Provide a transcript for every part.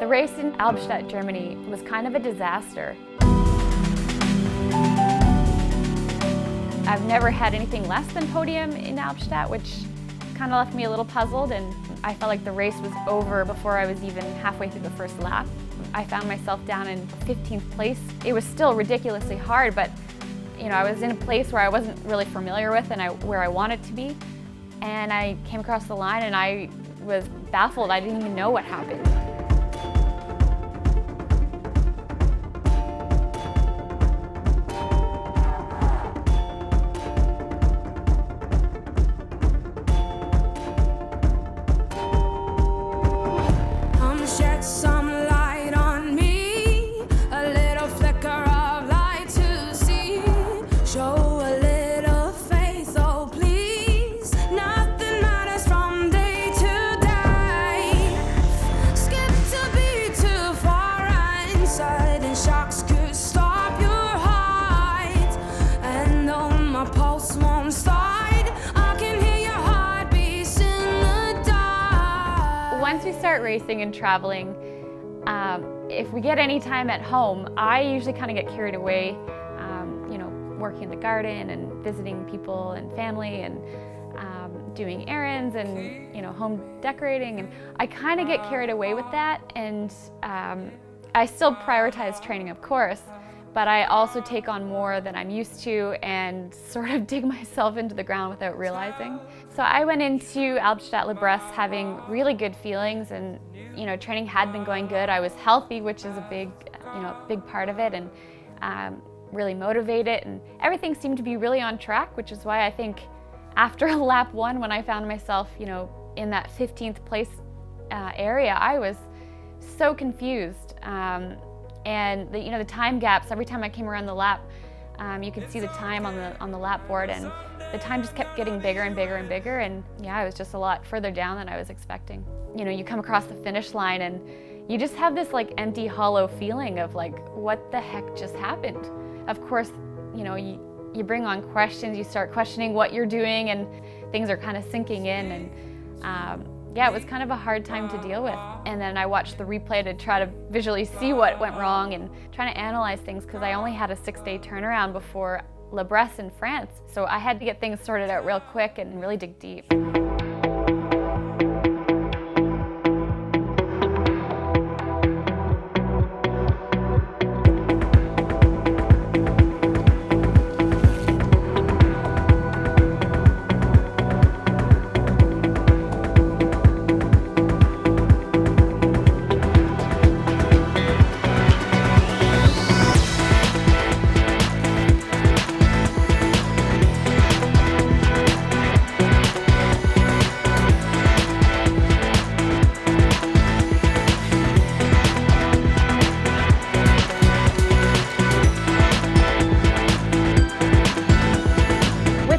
The race in Albstadt, Germany was kind of a disaster. I've never had anything less than podium in Albstadt, which kind of left me a little puzzled, and I felt like the race was over before I was even halfway through the first lap. I found myself down in 15th place. It was still ridiculously hard, but I was in a place where I wasn't really familiar with and where I wanted to be. And I came across the line and I was baffled. I didn't even know what happened. Once we start racing and traveling, if we get any time at home, I usually kind of get carried away, working in the garden and visiting people and family and doing errands and home decorating, and I kind of get carried away with that, and I still prioritize training, of course, but I also take on more than I'm used to and sort of dig myself into the ground without realizing. So I went into Albstadt Bresse having really good feelings, and training had been going good. I was healthy, which is a big part of it, and really motivated, and everything seemed to be really on track, which is why I think after lap 1, when I found myself in that 15th place area, I was so confused. And the time gaps, every time I came around the lap, you could see the time on the lap board, and the time just kept getting bigger and bigger and bigger, and yeah, I was just a lot further down than I was expecting. You come across the finish line and you just have this empty, hollow feeling of what the heck just happened? Of course, you bring on questions, you start questioning what you're doing, and things are kind of sinking in, and yeah, it was kind of a hard time to deal with. And then I watched the replay to try to visually see what went wrong and trying to analyze things, because I only had a 6-day turnaround before La Bresse in France. So I had to get things sorted out real quick and really dig deep.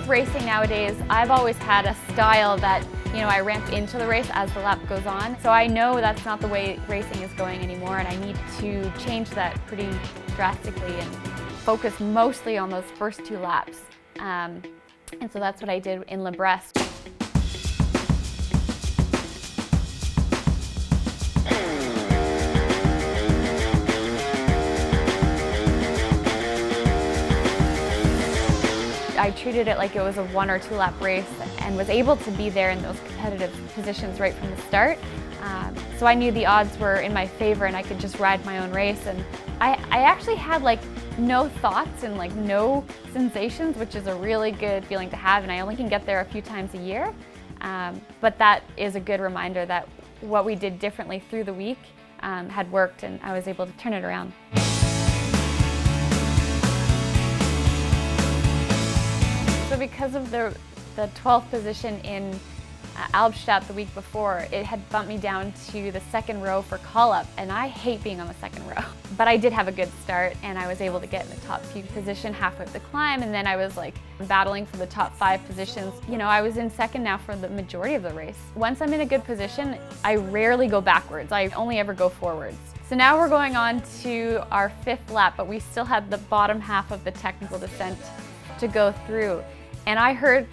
Racing nowadays, I've always had a style that, I ramp into the race as the lap goes on. So I know that's not the way racing is going anymore, and I need to change that pretty drastically and focus mostly on those first 2 laps. And so that's what I did in La Bresse. I treated it like it was a 1 or 2 lap race, and was able to be there in those competitive positions right from the start. So I knew the odds were in my favor and I could just ride my own race. And I actually had no thoughts and no sensations, which is a really good feeling to have, and I only can get there a few times a year. But that is a good reminder that what we did differently through the week had worked, and I was able to turn it around. So because of the 12th position in Albstadt the week before, it had bumped me down to the 2nd row for call-up, and I hate being on the 2nd row. But I did have a good start, and I was able to get in the top few position halfway up the climb, and then I was battling for the top 5 positions. I was in 2nd now for the majority of the race. Once I'm in a good position, I rarely go backwards. I only ever go forwards. So now we're going on to our 5th lap, but we still had the bottom half of the technical descent to go through. And I heard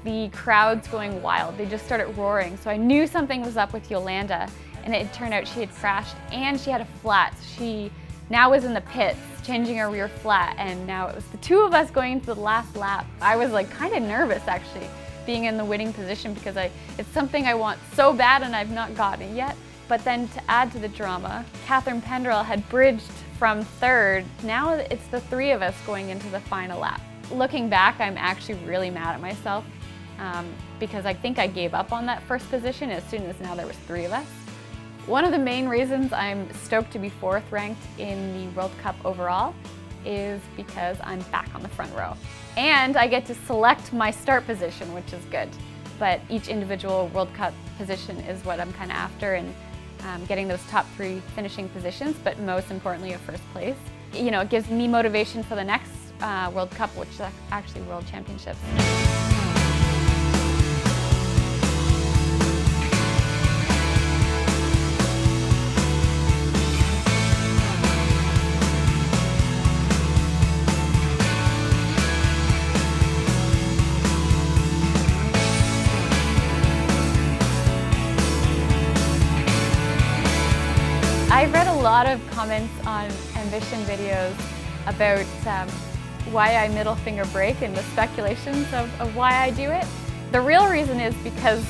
the crowds going wild. They just started roaring. So I knew something was up with Yolanda. and it turned out she had crashed and she had a flat. She now was in the pits, changing her rear flat, and now it was the two of us going into the last lap. I was like kind of nervous actually, being in the winning position, because it's something I want so bad and I've not gotten it yet. But then to add to the drama, Catherine Penderell had bridged from third. Now it's the three of us going into the final lap. Looking back, I'm actually really mad at myself because I think I gave up on that first position as soon as now there was three of us. One of the main reasons I'm stoked to be fourth ranked in the World Cup overall is because I'm back on the front row. And I get to select my start position, which is good. But each individual World Cup position is what I'm kind of after, and getting those top three finishing positions, but most importantly a first place. You know, it gives me motivation for the next World Cup, which is actually World Championships. I've read a lot of comments on Ambition videos about why I middle finger brake and the speculations of why I do it. The real reason is because